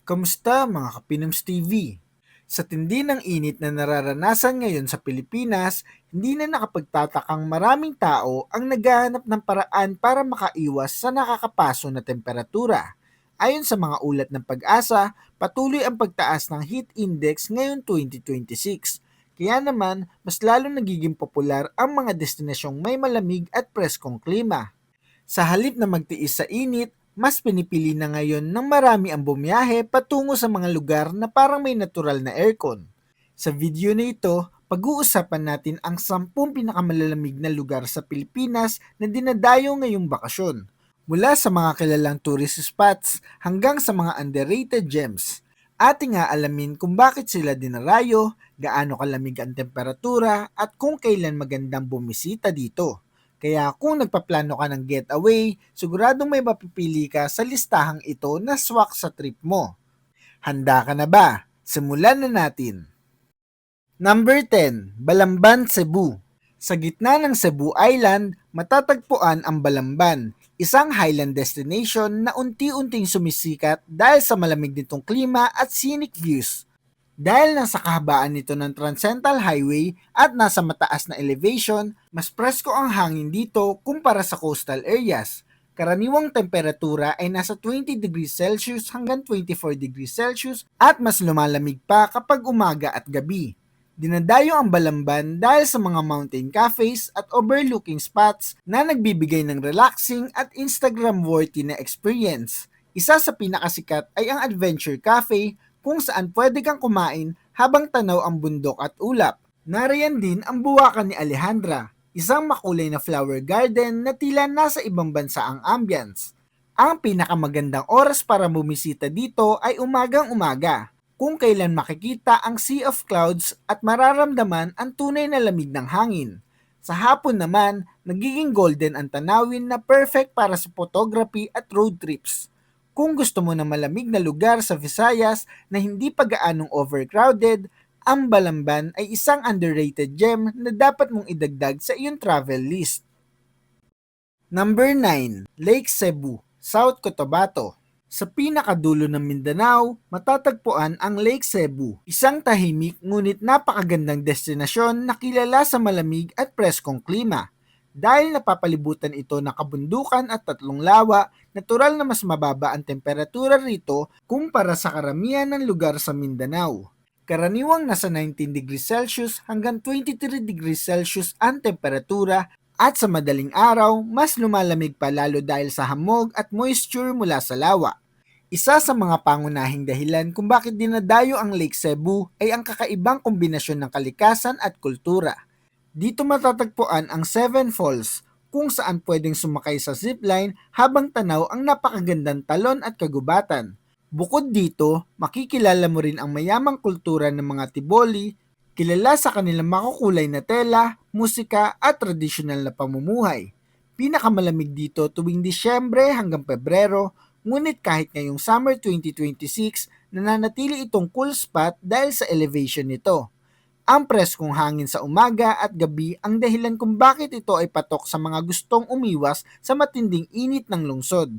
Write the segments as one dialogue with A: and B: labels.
A: Kamusta mga Kapinoms TV? Sa tindi ng init na nararanasan ngayon sa Pilipinas, hindi na nakapagtatakang maraming tao ang naghahanap ng paraan para makaiwas sa nakakapaso na temperatura. Ayon sa mga ulat ng pag-asa, patuloy ang pagtaas ng heat index ngayon 2026. Kaya naman, mas lalo nagiging popular ang mga destinasyong may malamig at preskong klima. Sa halip na magtiis sa init, mas pinipili na ngayon ng marami ang bumiyahe patungo sa mga lugar na parang may natural na aircon. Sa video na ito, pag-uusapan natin ang 10 pinakamalalamig na lugar sa Pilipinas na dinadayo ngayong bakasyon. Mula sa mga kilalang tourist spots hanggang sa mga underrated gems. Ating aalamin kung bakit sila dinarayo, gaano kalamig ang temperatura at kung kailan magandang bumisita dito. Kaya kung nagpaplano ka ng getaway, siguradong may mapipili ka sa listahang ito na swak sa trip mo. Handa ka na ba? Simulan na natin. Number 10, Balamban, Cebu. Sa gitna ng Cebu Island, matatagpuan ang Balamban, isang highland destination na unti-unting sumisikat dahil sa malamig nitong klima at scenic views. Dahil nasa kahabaan nito ng Transcendental Highway at nasa mataas na elevation, mas presko ang hangin dito kumpara sa coastal areas. Karaniwang temperatura ay nasa 20 degrees Celsius hanggang 24 degrees Celsius at mas lumalamig pa kapag umaga at gabi. Dinadayo ang Balamban dahil sa mga mountain cafes at overlooking spots na nagbibigay ng relaxing at Instagram-worthy na experience. Isa sa pinakasikat ay ang Adventure Cafe kung saan pwede kang kumain habang tanaw ang bundok at ulap. Nariyan din ang Buwakan ni Alejandra, isang makulay na flower garden na tila nasa ibang bansa ang ambience. Ang pinakamagandang oras para bumisita dito ay umagang-umaga, kung kailan makikita ang sea of clouds at mararamdaman ang tunay na lamig ng hangin. Sa hapon naman, nagiging golden ang tanawin na perfect para sa photography at road trips. Kung gusto mo na malamig na lugar sa Visayas na hindi pa gaanong overcrowded, ang Balamban ay isang underrated gem na dapat mong idagdag sa iyong travel list. Number 9, Lake Cebu, South Cotabato. Sa pinakadulo ng Mindanao, matatagpuan ang Lake Cebu, isang tahimik ngunit napakagandang destinasyon na kilala sa malamig at preskong klima. Dahil napapalibutan ito ng kabundukan at tatlong lawa, natural na mas mababa ang temperatura rito kumpara sa karamihan ng lugar sa Mindanao. Karaniwang nasa 19 degrees Celsius hanggang 23 degrees Celsius ang temperatura at sa madaling araw, mas lumalamig pa lalo dahil sa hamog at moisture mula sa lawa. Isa sa mga pangunahing dahilan kung bakit dinadayo ang Lake Cebu ay ang kakaibang kombinasyon ng kalikasan at kultura. Dito matatagpuan ang Seven Falls, kung saan pwedeng sumakay sa zipline habang tanaw ang napakagandang talon at kagubatan. Bukod dito, makikilala mo rin ang mayamang kultura ng mga Tiboli, kilala sa kanilang makukulay na tela, musika at tradisyonal na pamumuhay. Pinakamalamig dito tuwing Disyembre hanggang Pebrero, ngunit kahit ngayong summer 2026, nananatili itong cool spot dahil sa elevation nito. Ang preskong hangin sa umaga at gabi ang dahilan kung bakit ito ay patok sa mga gustong umiwas sa matinding init ng lungsod.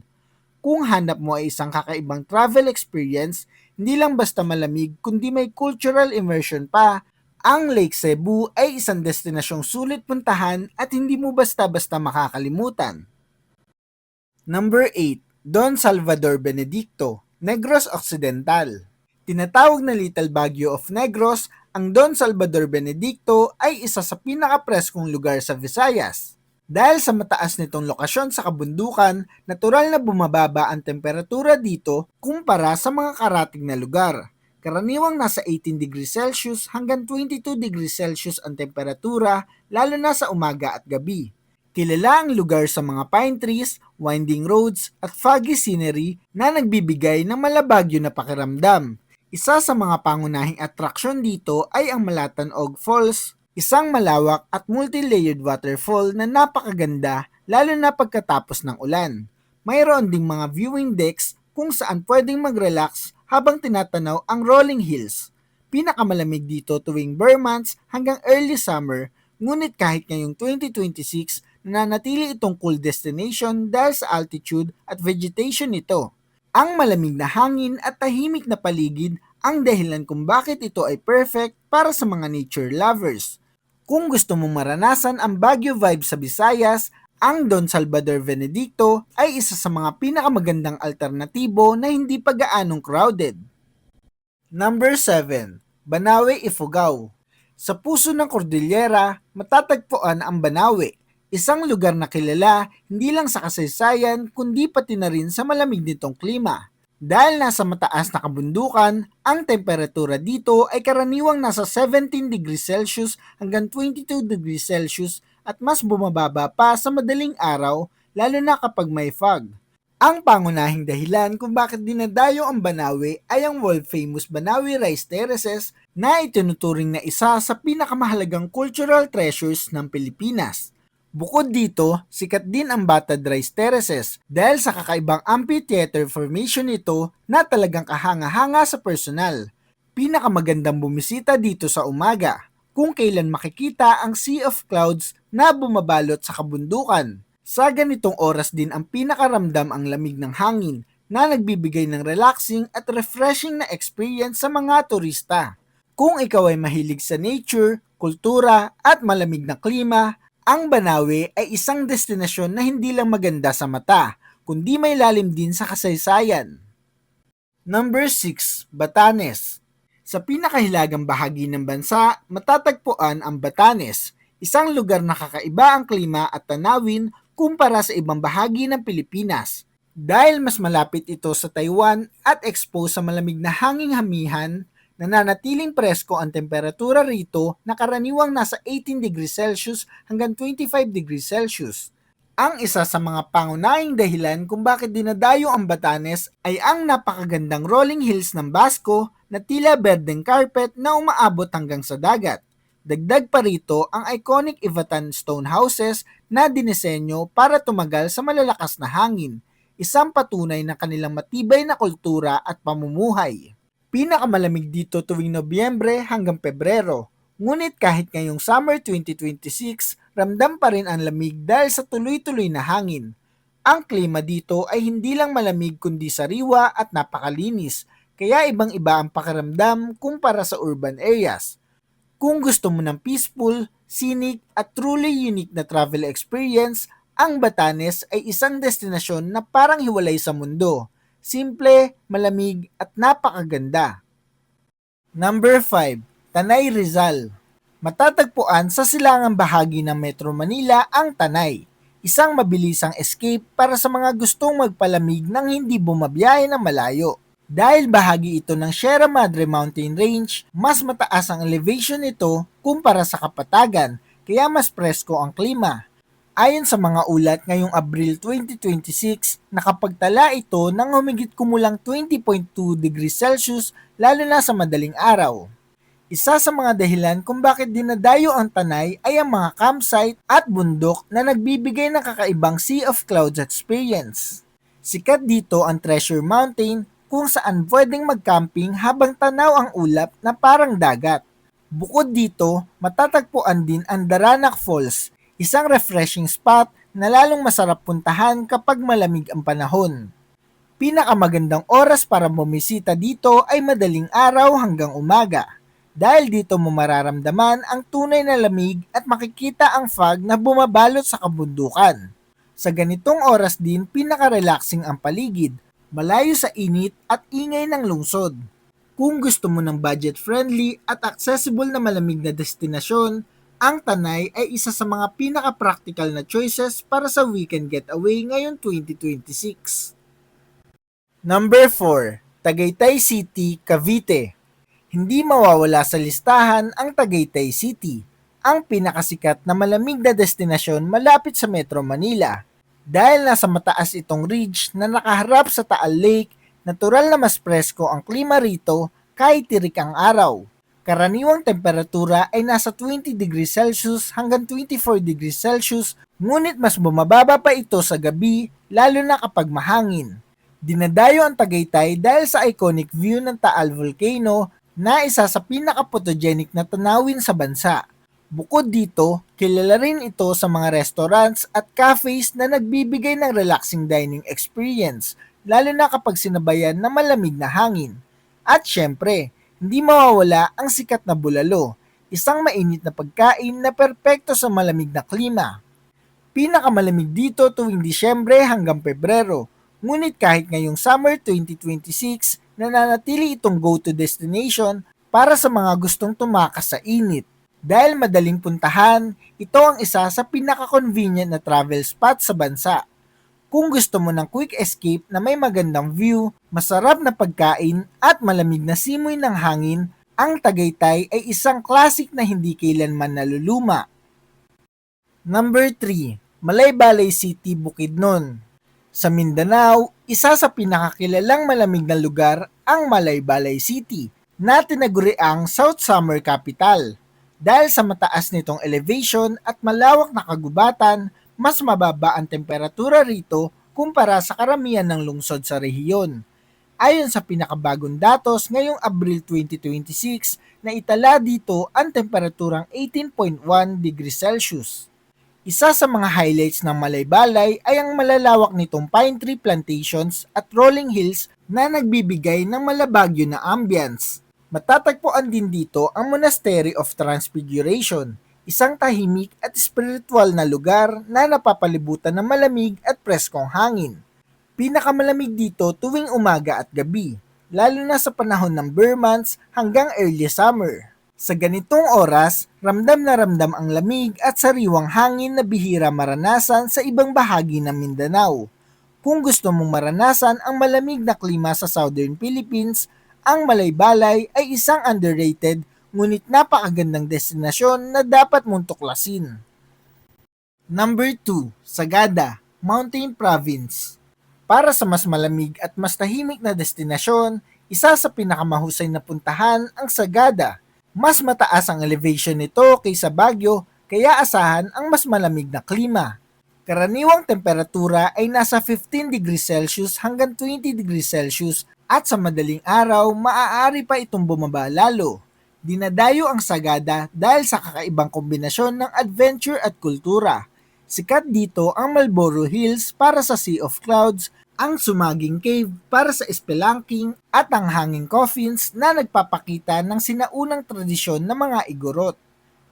A: Kung hanap mo ay isang kakaibang travel experience, hindi lang basta malamig kundi may cultural immersion pa, ang Lake Cebu ay isang destinasyong sulit puntahan at hindi mo basta-basta makakalimutan. Number 8, Don Salvador Benedicto, Negros Occidental. Tinatawag na Little Baguio of Negros, ang Don Salvador Benedicto ay isa sa pinakapreskong lugar sa Visayas. Dahil sa mataas nitong lokasyon sa kabundukan, natural na bumababa ang temperatura dito kumpara sa mga karating na lugar. Karaniwang nasa 18 degrees Celsius hanggang 22 degrees Celsius ang temperatura, lalo na sa umaga at gabi. Kilala ang lugar sa mga pine trees, winding roads at foggy scenery na nagbibigay ng malabagyo na pakiramdam. Isa sa mga pangunahing atraksyon dito ay ang Malatanog Falls, isang malawak at multi-layered waterfall na napakaganda lalo na pagkatapos ng ulan. Mayroon ding mga viewing decks kung saan pwedeng mag-relax habang tinatanaw ang rolling hills. Pinakamalamig dito tuwing bare months hanggang early summer, ngunit kahit ngayong 2026, nananatili itong cool destination dahil sa altitude at vegetation nito. Ang malamig na hangin at tahimik na paligid ang dahilan kung bakit ito ay perfect para sa mga nature lovers. Kung gusto mong maranasan ang Baguio vibe sa Visayas, ang Don Salvador Benedicto ay isa sa mga pinakamagandang alternatibo na hindi pa gaanong crowded. Number 7. Banawe, Ifugao. Sa puso ng Cordillera, matatagpuan ang Banawe, isang lugar na kilala hindi lang sa kasaysayan kundi pati na rin sa malamig nitong klima. Dahil nasa mataas na kabundukan, ang temperatura dito ay karaniwang nasa 17 degrees Celsius hanggang 22 degrees Celsius at mas bumababa pa sa madaling araw lalo na kapag may fog. Ang pangunahing dahilan kung bakit dinadayo ang Banawe ay ang world-famous Banawe Rice Terraces na itinuturing na isa sa pinakamahalagang cultural treasures ng Pilipinas. Bukod dito, sikat din ang Batad Rice Terraces dahil sa kakaibang amphitheater formation nito na talagang kahanga-hanga sa personal. Pinakamagandang bumisita dito sa umaga, kung kailan makikita ang sea of clouds na bumabalot sa kabundukan. Sa ganitong oras din ang pinakaramdam ang lamig ng hangin na nagbibigay ng relaxing at refreshing na experience sa mga turista. Kung ikaw ay mahilig sa nature, kultura at malamig na klima, ang Banawe ay isang destinasyon na hindi lang maganda sa mata, kundi may lalim din sa kasaysayan. Number 6. Batanes. Sa pinakahilagang bahagi ng bansa, matatagpuan ang Batanes, isang lugar na kakaiba ang klima at tanawin kumpara sa ibang bahagi ng Pilipinas. Dahil mas malapit ito sa Taiwan at exposed sa malamig na hanging hamihan, nananatiling presko ang temperatura rito na karaniwang nasa 18 degrees Celsius hanggang 25 degrees Celsius. Ang isa sa mga pangunahing dahilan kung bakit dinadayo ang Batanes ay ang napakagandang rolling hills ng Basco na tila berdeng carpet na umaabot hanggang sa dagat. Dagdag pa rito ang iconic Ivatan stone houses na dinisenyo para tumagal sa malalakas na hangin, isang patunay ng kanilang matibay na kultura at pamumuhay. Pinakamalamig dito tuwing Nobyembre hanggang Pebrero, ngunit kahit ngayong summer 2026, ramdam pa rin ang lamig dahil sa tuloy-tuloy na hangin. Ang klima dito ay hindi lang malamig kundi sariwa at napakalinis, kaya ibang-iba ang pakiramdam kumpara sa urban areas. Kung gusto mo ng peaceful, scenic at truly unique na travel experience, ang Batanes ay isang destinasyon na parang hiwalay sa mundo. Simple, malamig at napakaganda. Number 5. Tanay, Rizal. Matatagpuan sa silangang bahagi ng Metro Manila ang Tanay, isang mabilisang escape para sa mga gustong magpalamig nang hindi bumabiyahe ng malayo. Dahil bahagi ito ng Sierra Madre Mountain Range, mas mataas ang elevation nito kumpara sa Kapatagan, kaya mas presko ang klima. Ayon sa mga ulat ngayong Abril 2026, nakapagtala ito ng humigit kumulang 20.2 degrees Celsius lalo na sa madaling araw. Isa sa mga dahilan kung bakit dinadayo ang Tanay ay ang mga campsite at bundok na nagbibigay ng kakaibang Sea of Clouds experience. Sikat dito ang Treasure Mountain kung saan pwedeng mag-camping habang tanaw ang ulap na parang dagat. Bukod dito, matatagpuan din ang Daranac Falls, isang refreshing spot na lalong masarap puntahan kapag malamig ang panahon. Pinakamagandang oras para bumisita dito ay madaling araw hanggang umaga. Dahil dito mo mararamdaman ang tunay na lamig at makikita ang fog na bumabalot sa kabundukan. Sa ganitong oras din pinaka-relaxing ang paligid, malayo sa init at ingay ng lungsod. Kung gusto mo ng budget-friendly at accessible na malamig na destinasyon, ang Tanay ay isa sa mga pinaka-practical na choices para sa weekend getaway ngayong 2026. Number 4. Tagaytay City, Cavite. Hindi mawawala sa listahan ang Tagaytay City, ang pinakasikat na malamig na destinasyon malapit sa Metro Manila. Dahil nasa mataas itong ridge na nakaharap sa Taal Lake, natural na mas presko ang klima rito kahit tirik ang araw. Karaniwang temperatura ay nasa 20 degrees Celsius hanggang 24 degrees Celsius, ngunit mas bumababa pa ito sa gabi lalo na kapag mahangin. Dinadayo ang Tagaytay dahil sa iconic view ng Taal Volcano na isa sa pinaka-photogenic na tanawin sa bansa. Bukod dito, kilala rin ito sa mga restaurants at cafes na nagbibigay ng relaxing dining experience lalo na kapag sinabayan ng malamig na hangin. At syempre, hindi mawawala ang sikat na bulalo, isang mainit na pagkain na perpekto sa malamig na klima. Pinakamalamig dito tuwing Disyembre hanggang Pebrero, ngunit kahit ngayong summer 2026, nananatili itong go-to destination para sa mga gustong tumakas sa init. Dahil madaling puntahan, ito ang isa sa pinaka-convenient na travel spot sa bansa. Kung gusto mo ng quick escape na may magandang view, masarap na pagkain at malamig na simoy ng hangin, ang Tagaytay ay isang classic na hindi kailanman naluluma. Number 3, Malaybalay City, Bukidnon. Sa Mindanao, isa sa pinakakilalang malamig na lugar ang Malaybalay City na tinaguriang South Summer Capital. Dahil sa mataas nitong elevation at malawak na kagubatan, mas mababa ang temperatura rito kumpara sa karamihan ng lungsod sa rehiyon. Ayon sa pinakabagong datos ngayong Abril 2026 na itala dito ang temperaturang 18.1 degrees Celsius. Isa sa mga highlights ng Malaybalay ay ang malalawak nitong pine tree plantations at rolling hills na nagbibigay ng malabagyo na ambience. Matatagpuan din dito ang Monastery of Transfiguration, isang tahimik at spiritual na lugar na napapalibutan ng malamig at preskong hangin. Pinakamalamig dito tuwing umaga at gabi, lalo na sa panahon ng bare months hanggang early summer. Sa ganitong oras, ramdam na ramdam ang lamig at sariwang hangin na bihira maranasan sa ibang bahagi ng Mindanao. Kung gusto mong maranasan ang malamig na klima sa Southern Philippines, ang Malaybalay ay isang underrated ngunit napakagandang destinasyon na dapat mong tuklasin. Number 2, Sagada, Mountain Province. Para sa mas malamig at mas tahimik na destinasyon, isa sa pinakamahusay na puntahan ang Sagada. Mas mataas ang elevation nito kaysa Baguio, kaya asahan ang mas malamig na klima. Karaniwang temperatura ay nasa 15 degrees Celsius hanggang 20 degrees Celsius at sa madaling araw maaari pa itong bumaba lalo. Dinadayo ang Sagada dahil sa kakaibang kombinasyon ng adventure at kultura. Sikat dito ang Marlborough Hills para sa Sea of Clouds, ang Sumaging Cave para sa spelunking at ang hanging coffins na nagpapakita ng sinaunang tradisyon ng mga igorot.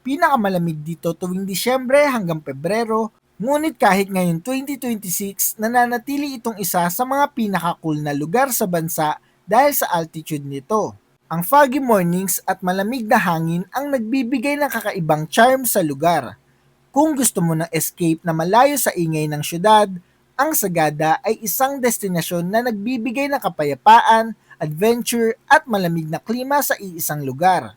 A: Pinakamalamig dito tuwing Disyembre hanggang Pebrero, ngunit kahit ngayon 2026 nananatili itong isa sa mga pinaka-cool na lugar sa bansa dahil sa altitude nito. Ang foggy mornings at malamig na hangin ang nagbibigay ng kakaibang charm sa lugar. Kung gusto mo ng escape na malayo sa ingay ng syudad, ang Sagada ay isang destinasyon na nagbibigay ng kapayapaan, adventure at malamig na klima sa iisang lugar.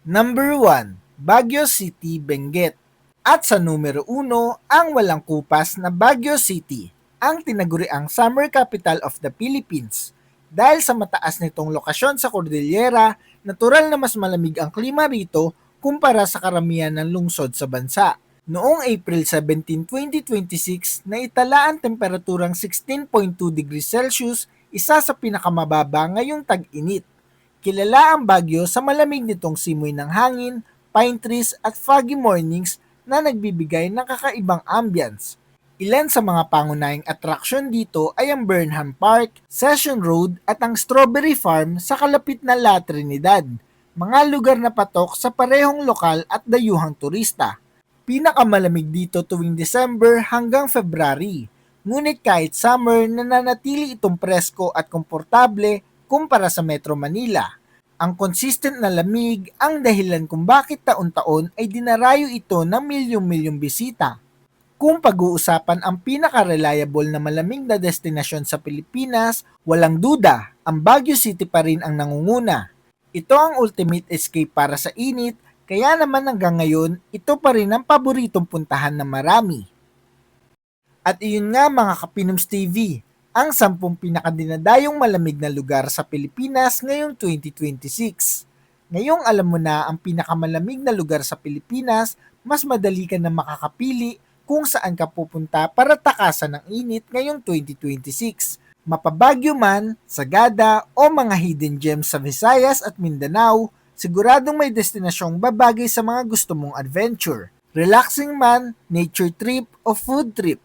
A: Number 1, Baguio City, Benguet. At sa numero 1, ang walang kupas na Baguio City, ang tinaguriang summer capital of the Philippines. Dahil sa mataas nitong lokasyon sa Cordillera, natural na mas malamig ang klima rito kumpara sa karamihan ng lungsod sa bansa. Noong April 17, 2026, naitala ang temperaturang 16.2 degrees Celsius, isa sa pinakamababa ngayong tag-init. Kilala ang Baguio sa malamig nitong simoy ng hangin, pine trees at foggy mornings na nagbibigay ng kakaibang ambience. Ilan sa mga pangunahing atraksyon dito ay ang Burnham Park, Session Road at ang Strawberry Farm sa kalapit na La Trinidad, mga lugar na patok sa parehong lokal at dayuhang turista. Pinakamalamig dito tuwing December hanggang February, ngunit kahit summer nananatili itong presko at komportable kumpara sa Metro Manila. Ang consistent na lamig ang dahilan kung bakit taon-taon ay dinarayo ito ng milyong-milyong bisita. Kung pag-uusapan ang pinaka-reliable na malamig na destinasyon sa Pilipinas, walang duda, ang Baguio City pa rin ang nangunguna. Ito ang ultimate escape para sa init, kaya naman hanggang ngayon, ito pa rin ang paboritong puntahan ng marami. At iyon nga mga Kapinoms TV, ang 10 pinakadinadayong malamig na lugar sa Pilipinas ngayong 2026. Ngayong alam mo na ang pinakamalamig na lugar sa Pilipinas, mas madali ka na makakapili kung saan ka pupunta para takasan ng init ngayong 2026. Mapabagyo man, Sagada o mga hidden gems sa Visayas at Mindanao, siguradong may destinasyong babagay sa mga gusto mong adventure. Relaxing man, nature trip o food trip.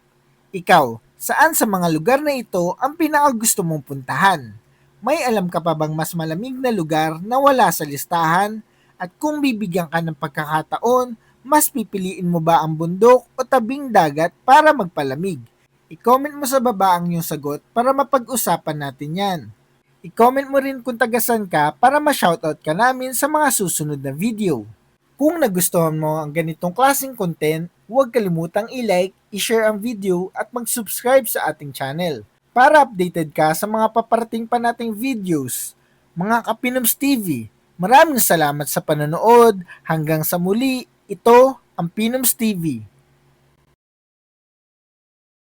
A: Ikaw, Saan sa mga lugar na ito ang pinakagusto mong puntahan? May alam ka pa bang mas malamig na lugar na wala sa listahan? At kung bibigyan ka ng pagkakataon, mas pipiliin mo ba ang bundok o tabing dagat para magpalamig? I-comment mo sa baba ang iyong sagot para mapag-usapan natin yan. I-comment mo rin kung tagasan ka para ma-shoutout ka namin sa mga susunod na video. Kung nagustuhan mo ang ganitong klaseng content, huwag kalimutang i-like, i-share ang video at mag-subscribe sa ating channel para updated ka sa mga paparating pa nating videos. Mga Kapinoms TV, maraming salamat sa panonood. Hanggang sa muli, ito ang Pinoms TV.